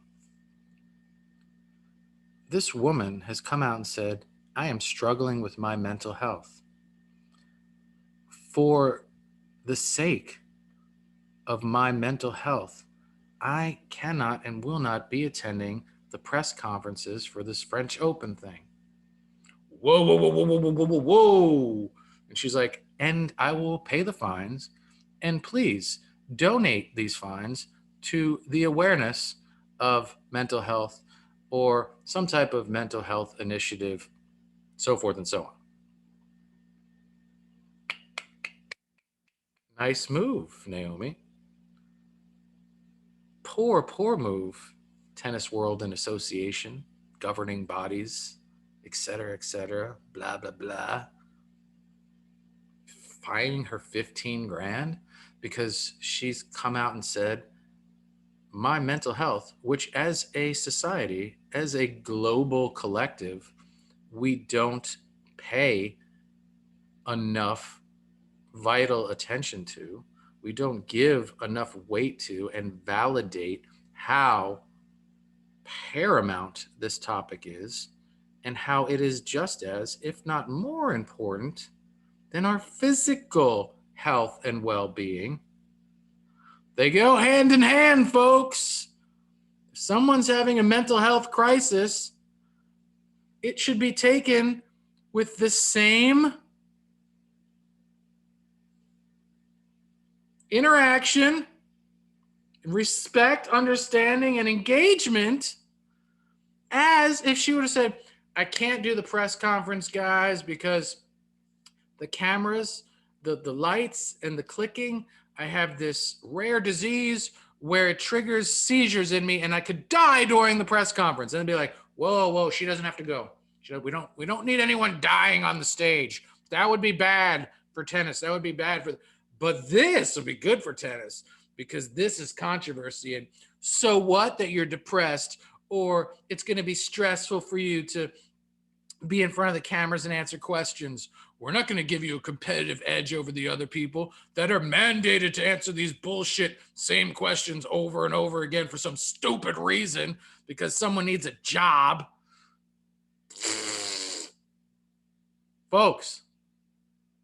This woman has come out and said, I am struggling with my mental health. For the sake of my mental health, I cannot and will not be attending the press conferences for this French Open thing. Whoa, whoa, whoa, whoa, whoa, whoa, whoa, whoa. And she's like, and I will pay the fines, and please donate these fines to the awareness of mental health or some type of mental health initiative, so forth and so on. Nice move, Naomi. Poor move. Tennis World and Association, governing bodies, etc., blah, blah, blah. Fining her 15 grand because she's come out and said, my mental health, which as a society, as a global collective, we don't pay enough vital attention to, we don't give enough weight to and validate how paramount this topic is and how it is just as, if not more important than our physical health and well-being. They go hand in hand, folks. If someone's having a mental health crisis, it should be taken with the same interaction, respect, understanding, and engagement as if she would have said, I can't do the press conference, guys, because the cameras, the lights, and the clicking, I have this rare disease where it triggers seizures in me and I could die during the press conference. And they'd be like, whoa, she doesn't have to go. We don't need anyone dying on the stage. That would be bad for tennis. That would be bad for, but this would be good for tennis because this is controversy. And so what that you're depressed or it's going to be stressful for you to be in front of the cameras and answer questions. We're not going to give you a competitive edge over the other people that are mandated to answer these bullshit same questions over and over again for some stupid reason because someone needs a job. Folks,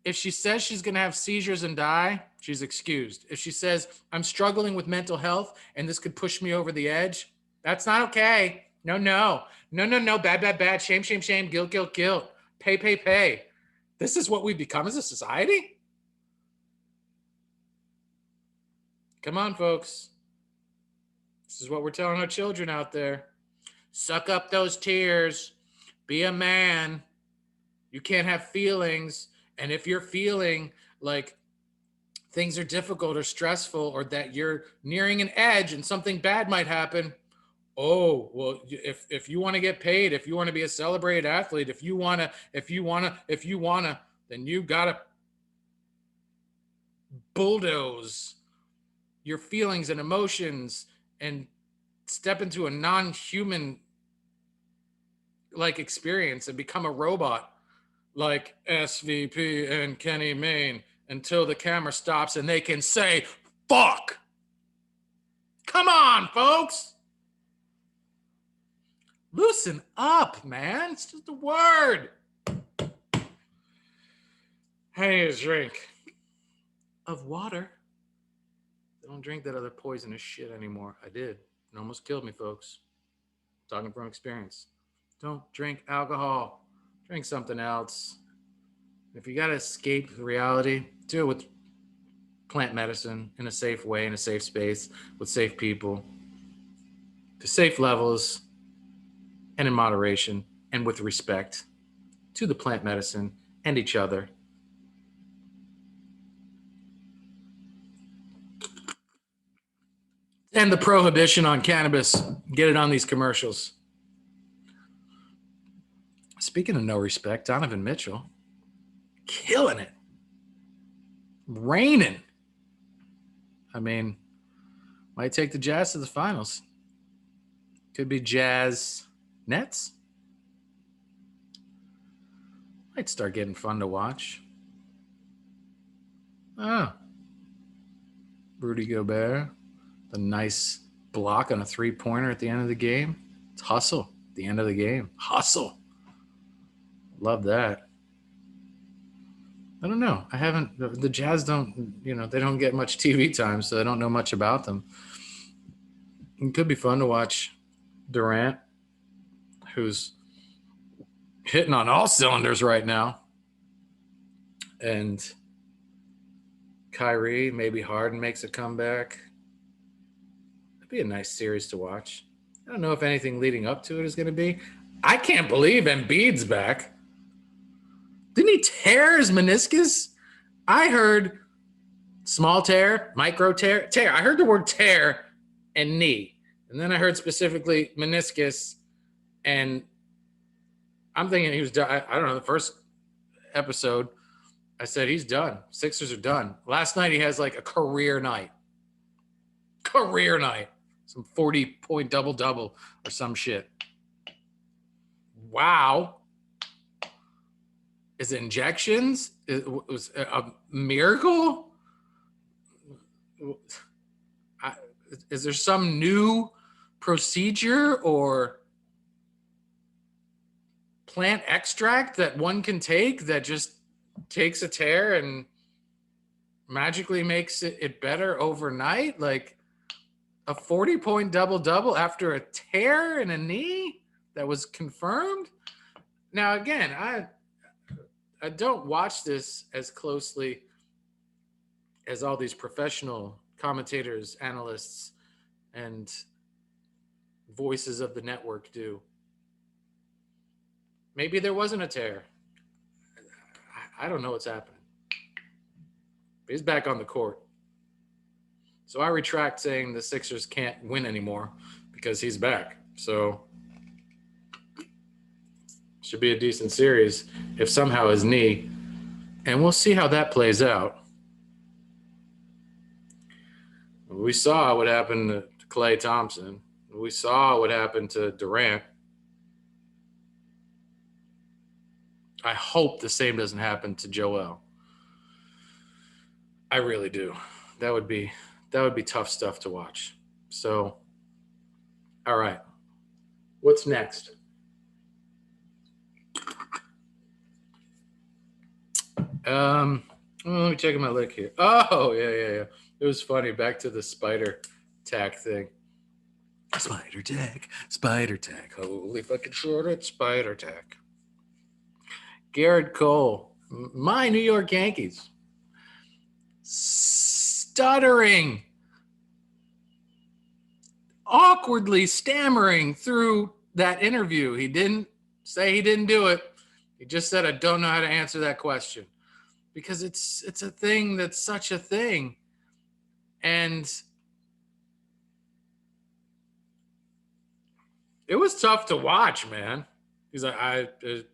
if she says she's going to have seizures and die, she's excused. If she says, I'm struggling with mental health and this could push me over the edge, that's not okay. No. Bad. Shame. Guilt. Pay. This is what we've become as a society? Come on, folks. This is what we're telling our children out there. Suck up those tears. Be a man. You can't have feelings. And if you're feeling like things are difficult or stressful or that you're nearing an edge and something bad might happen, oh, well, if you want to get paid, if you want to be a celebrated athlete, if you want to, then you got to bulldoze your feelings and emotions and step into a non-human like experience and become a robot like SVP and Kenny Mayne until the camera stops and they can say, fuck. Come on, folks. Loosen up, man. It's just a word. I need a drink of water. I don't drink that other poisonous shit anymore. I did. It almost killed me, folks. Talking from experience. Don't drink alcohol. Drink something else. If you got to escape reality, do it with plant medicine in a safe way, in a safe space, with safe people, to safe levels, and in moderation, and with respect to the plant medicine and each other. And the prohibition on cannabis. Get it on these commercials. Speaking of no respect, Donovan Mitchell, killing it. Raining. I mean, might take the Jazz to the finals. Could be Jazz Nets. Might start getting fun to watch. Oh. Rudy Gobert. The nice block on a three-pointer at the end of the game. It's hustle. At the end of the game. Hustle. Love that. I don't know. I haven't. The Jazz don't. They don't get much TV time, so I don't know much about them. It could be fun to watch Durant, who's hitting on all cylinders right now, and Kyrie, maybe Harden makes a comeback. It'd be a nice series to watch. I don't know if anything leading up to it is going to be. I can't believe Embiid's back. Didn't he tear his meniscus? I heard small tear, micro tear. I heard the word tear and knee. And then I heard specifically meniscus. And I'm thinking he was done. I don't know. The first episode, I said he's done. Sixers are done. Last night he has like a career night. Some 40-point double-double or some shit. Wow. Is it injections? It was a miracle? Is there some new procedure or plant extract that one can take that just takes a tear and magically makes it better overnight? Like a 40-point double-double after a tear in a knee that was confirmed? Now, again, I don't watch this as closely as all these professional commentators, analysts, and voices of the network do. Maybe there wasn't a tear. I don't know what's happening. But he's back on the court. So I retract saying the Sixers can't win anymore because he's back. So should be a decent series if somehow his knee. And we'll see how that plays out. We saw what happened to Klay Thompson. We saw what happened to Durant. I hope the same doesn't happen to Joel. I really do. That would be tough stuff to watch. So, all right. What's next? Let me check my link here. Oh, yeah. It was funny. Back to the spider tack thing. Spider tack. Holy fucking short, it's spider tack. Garrett Cole, my New York Yankees, stuttering, awkwardly stammering through that interview. He didn't say he didn't do it. He just said, I don't know how to answer that question. Because it's a thing that's such a thing. And it was tough to watch, man. He's like, it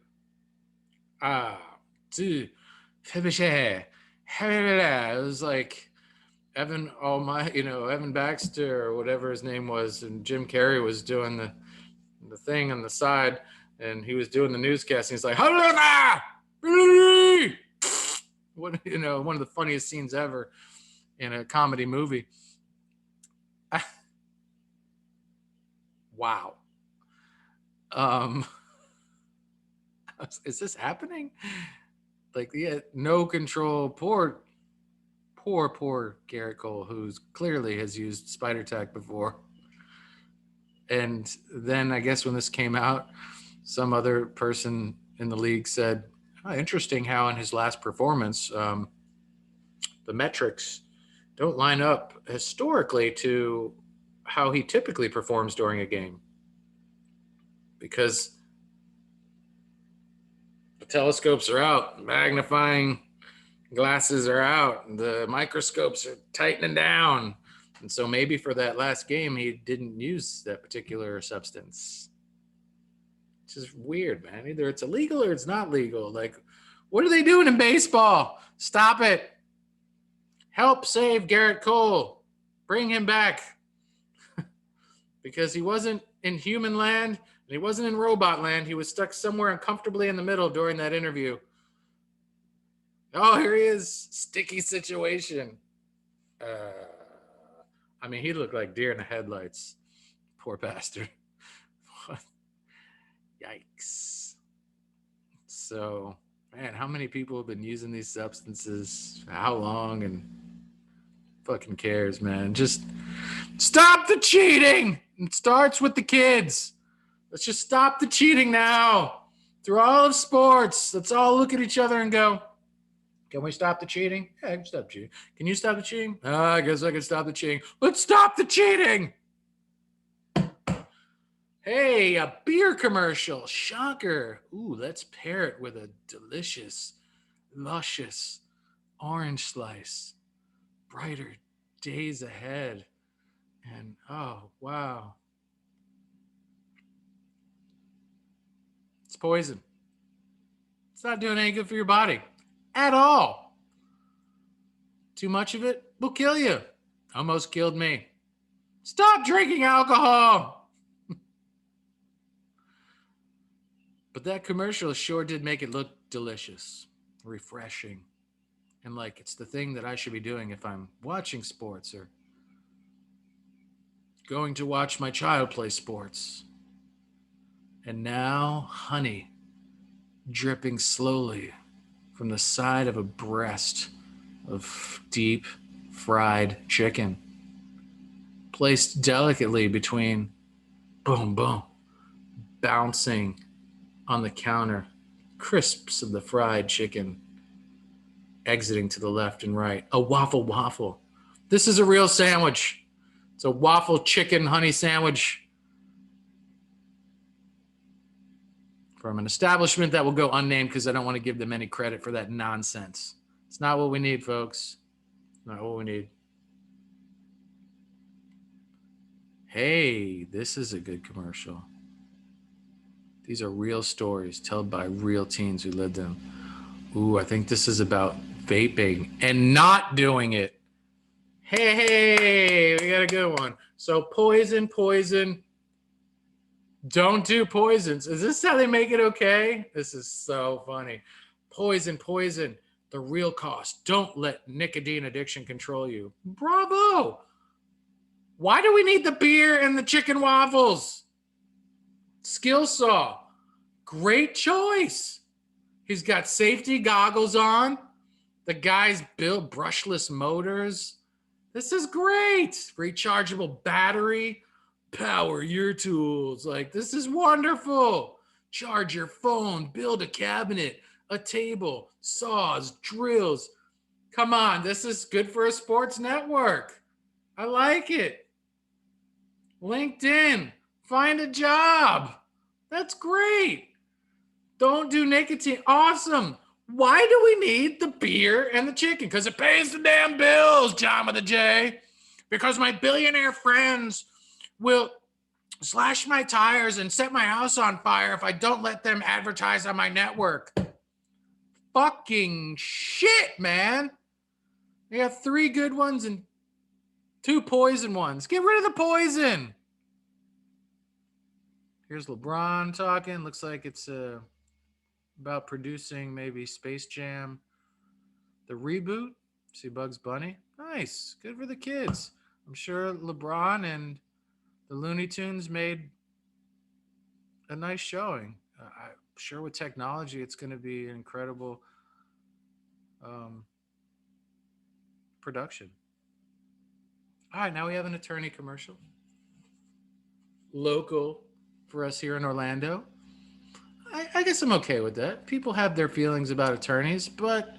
was like Evan Baxter or whatever his name was, and Jim Carrey was doing the thing on the side, and he was doing the newscast, and he's like, one of the funniest scenes ever in a comedy movie. Wow. Is this happening? Like, yeah, no control. Poor Garrett Cole, who's clearly has used spider tack before. And then I guess when this came out, some other person in the league said, interesting how in his last performance, the metrics don't line up historically to how he typically performs during a game. Because the telescopes are out, magnifying glasses are out, the microscopes are tightening down. And so maybe for that last game, he didn't use that particular substance. It's just weird, man. Either it's illegal or it's not legal. Like, what are they doing in baseball? Stop it. Help save Garrett Cole. Bring him back. Because he wasn't in human land and he wasn't in robot land. He was stuck somewhere uncomfortably in the middle during that interview. Oh, here he is. Sticky situation. I mean, he looked like deer in the headlights. Poor bastard. Yikes. So, man, how many people have been using these substances? How long? And fucking cares, man. Just stop the cheating. It starts with the kids. Let's just stop the cheating now. Through all of sports, let's all look at each other and go, can we stop the cheating? Yeah, I can stop cheating. Can you stop the cheating? I guess I can stop the cheating. Let's stop the cheating. Hey, a beer commercial. Shocker. Ooh, let's pair it with a delicious, luscious orange slice. Brighter days ahead. And oh, wow. It's poison. It's not doing any good for your body at all. Too much of it will kill you. Almost killed me. Stop drinking alcohol. But that commercial sure did make it look delicious, refreshing, and like it's the thing that I should be doing if I'm watching sports or going to watch my child play sports. And now, honey dripping slowly from the side of a breast of deep fried chicken, placed delicately between boom, boom, bouncing on the counter, crisps of the fried chicken exiting to the left and right. A waffle waffle. This is a real sandwich. It's a waffle chicken honey sandwich from an establishment that will go unnamed because I don't want to give them any credit for that nonsense. It's not what we need, folks. Not what we need. Hey, this is a good commercial. These are real stories told by real teens who lived them. Ooh, I think this is about vaping and not doing it. Hey, we got a good one. So poison. Don't do poisons. Is this how they make it okay? This is so funny. Poison. The real cost. Don't let nicotine addiction control you. Bravo. Why do we need the beer and the chicken waffles? Skill saw. Great choice. He's got safety goggles on. The guys build brushless motors. This is great. Rechargeable battery. Power your tools. Like, this is wonderful. Charge your phone. Build a cabinet, a table, saws, drills. Come on, this is good for a sports network. I like it. LinkedIn. Find a job. That's great. Don't do nicotine. Awesome. Why do we need the beer and the chicken? Because it pays the damn bills, John with a J. Because my billionaire friends will slash my tires and set my house on fire if I don't let them advertise on my network. Fucking shit, man. They got 3 good ones and 2 poison ones. Get rid of the poison. Here's LeBron talking. Looks like it's about producing maybe Space Jam, the reboot. See Bugs Bunny. Nice. Good for the kids. I'm sure LeBron and the Looney Tunes made a nice showing. I'm sure with technology, it's going to be an incredible production. All right, now we have an attorney commercial. Local for us here in Orlando. I guess I'm okay with that. People have their feelings about attorneys, but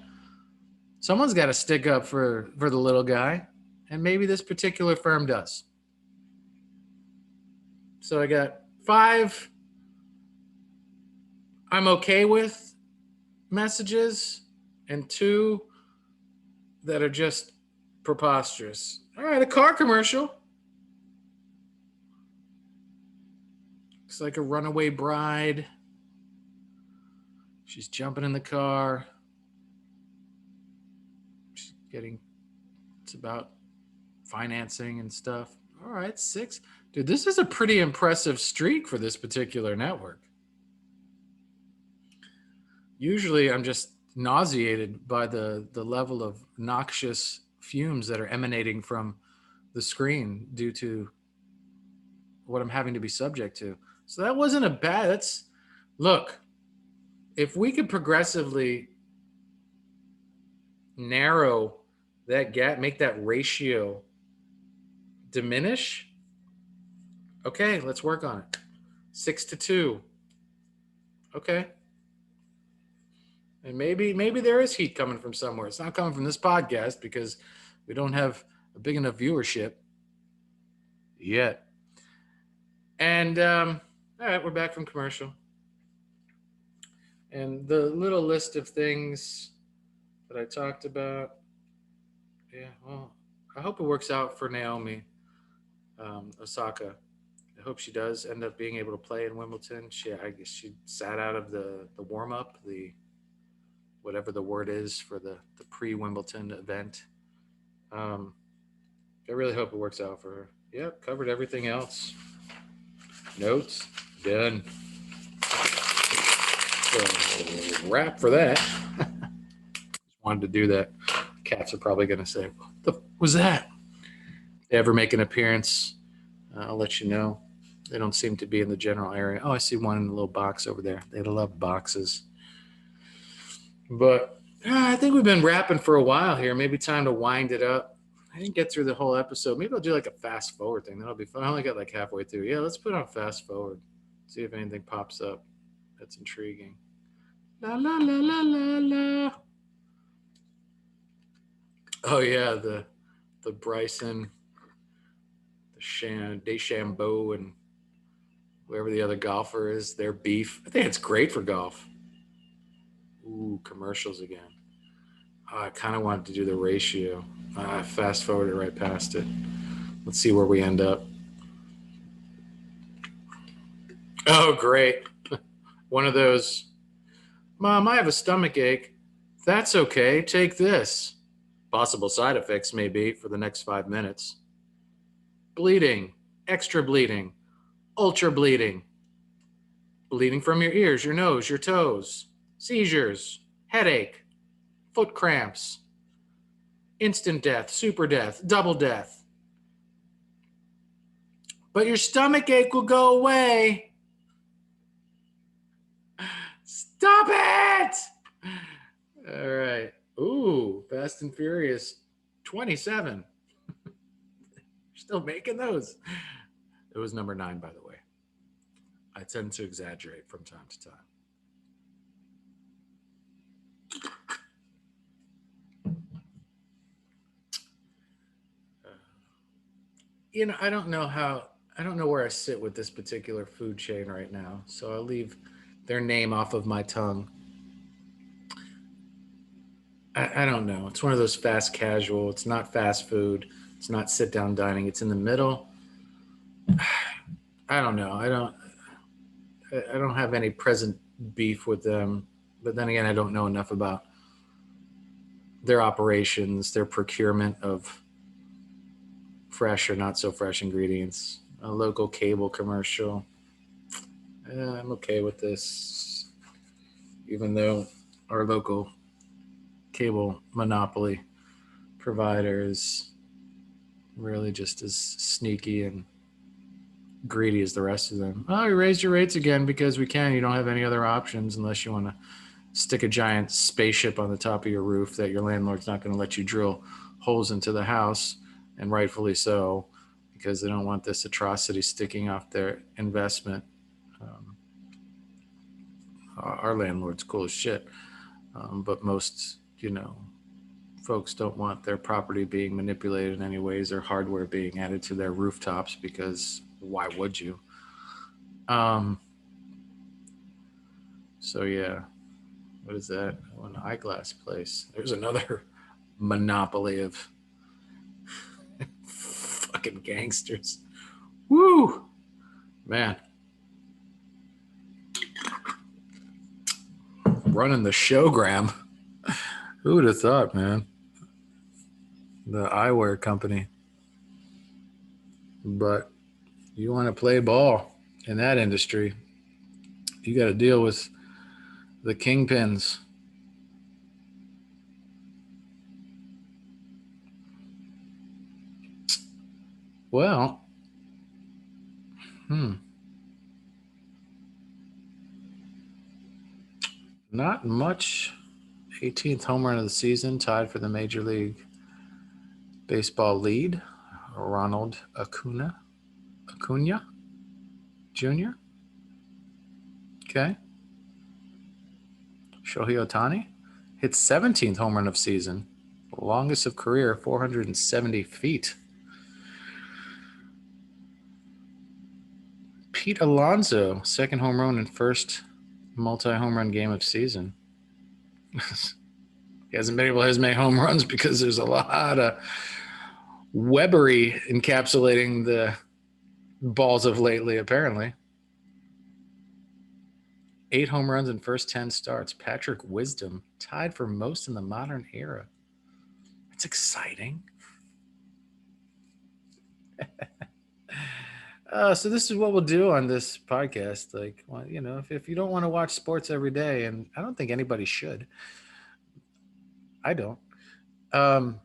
someone's got to stick up for the little guy, and maybe this particular firm does. So I got 5 I'm okay with messages and 2 that are just preposterous. All right, a car commercial. Looks like a runaway bride. She's jumping in the car. She's getting, it's about financing and stuff. All right, 6. Dude, this is a pretty impressive streak for this particular network. Usually I'm just nauseated by the level of noxious fumes that are emanating from the screen due to what I'm having to be subject to. So that wasn't a bad. Look, if we could progressively narrow that gap, make that ratio diminish. Okay, let's work on it. 6-2. Okay. And maybe there is heat coming from somewhere. It's not coming from this podcast because we don't have a big enough viewership yet. And all right, we're back from commercial. And the little list of things that I talked about. Yeah, well, I hope it works out for Naomi Osaka. I hope she does end up being able to play in Wimbledon. I guess she sat out of the warm up, the whatever the word is for the pre-Wimbledon event. I really hope it works out for her. Yep, covered everything else. Notes done. So, wrap for that. Just wanted to do that. Cats are probably going to say, "What the was that?" If they ever make an appearance, I'll let you know. They don't seem to be in the general area. Oh, I see one in the little box over there. They love boxes. But I think we've been rapping for a while here. Maybe time to wind it up. I didn't get through the whole episode. Maybe I'll do like a fast forward thing. That'll be fun. I only got like halfway through. Yeah, let's put on fast forward. See if anything pops up. That's intriguing. La la la la la la. Oh yeah, the Bryson, the DeChambeau, and whoever the other golfer is, their beef. I think it's great for golf. Ooh, commercials again. Oh, I kind of wanted to do the ratio. I fast forwarded right past it. Let's see where we end up. Oh, great. One of those. Mom, I have a stomach ache. That's okay. Take this. Possible side effects may be for the next 5 minutes. Bleeding, extra bleeding, ultra bleeding. Bleeding from your ears, your nose, your toes. Seizures, headache, foot cramps. Instant death, super death, double death. But your stomach ache will go away. Stop it! All right. Ooh, Fast and Furious 27. Still making those. It was number 9, by the way. I tend to exaggerate from time to time. I don't know where I sit with this particular food chain right now, so I'll leave their name off of my tongue. I don't know. It's one of those fast casual. It's not fast food. It's not sit down dining. It's in the middle. I don't know. I don't have any present beef with them, but then again, I don't know enough about their operations, their procurement of fresh or not so fresh ingredients. A local cable commercial. I'm okay with this, even though our local cable monopoly provider is really just as sneaky and greedy as the rest of them. Oh, you raised your rates again because we can. You don't have any other options unless you want to stick a giant spaceship on the top of your roof that your landlord's not going to let you drill holes into the house, and rightfully so, because they don't want this atrocity sticking off their investment. Our landlord's cool as shit, but most, folks don't want their property being manipulated in any ways or hardware being added to their rooftops, because why would you? So yeah, what is that? Oh, an eyeglass place. There's another monopoly of fucking gangsters. Woo, man. Running the showgram. Who would have thought, man? The eyewear company. But you want to play ball in that industry, you got to deal with the kingpins. Well, not much. 18th home run of the season, tied for the Major League Baseball lead. Ronald Acuna Jr. Okay. Shohei Ohtani hit 17th home run of season, longest of career, 470 feet. Pete Alonso, second home run and first multi-home run game of season. He hasn't been able to make home runs because there's a lot of Webbery encapsulating the balls of lately, apparently. 8 home runs in first 10 starts. Patrick Wisdom tied for most in the modern era. It's exciting. So this is what we'll do on this podcast. Like, well, if you don't want to watch sports every day, and I don't think anybody should. I don't. And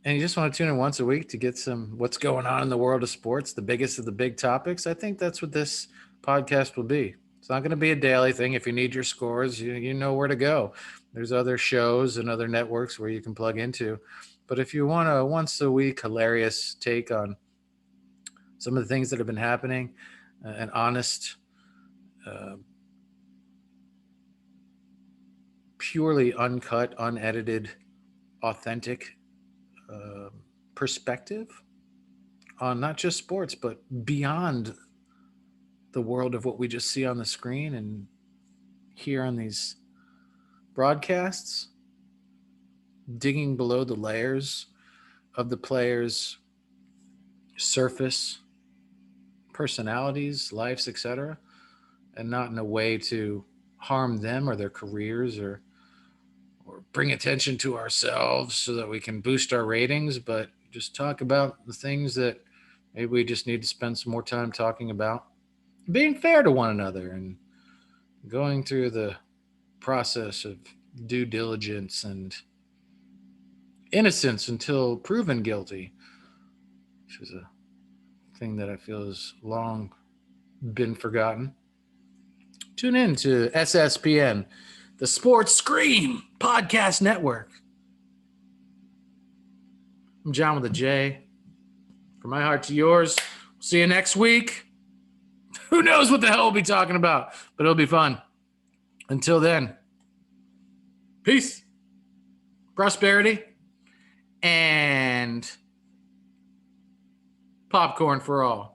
you just want to tune in once a week to get some what's going on in the world of sports, the biggest of the big topics. I think that's what this podcast will be. It's not going to be a daily thing. If you need your scores, you know where to go. There's other shows and other networks where you can plug into. But if you want a once a week hilarious take on some of the things that have been happening, an honest, purely uncut, unedited, authentic perspective on not just sports, but beyond the world of what we just see on the screen and hear on these broadcasts, digging below the layers of the players' surface personalities, lives, etc., and not in a way to harm them or their careers or bring attention to ourselves so that we can boost our ratings, but just talk about the things that maybe we just need to spend some more time talking about. Being fair to one another and going through the process of due diligence and innocence until proven guilty, which is a thing that I feel has long been forgotten. Tune in to SSPN, the Sports Scream Podcast Network. I'm John with a J. From my heart to yours. We'll see you next week. Who knows what the hell we'll be talking about, but it'll be fun. Until then, peace, prosperity, and popcorn for all.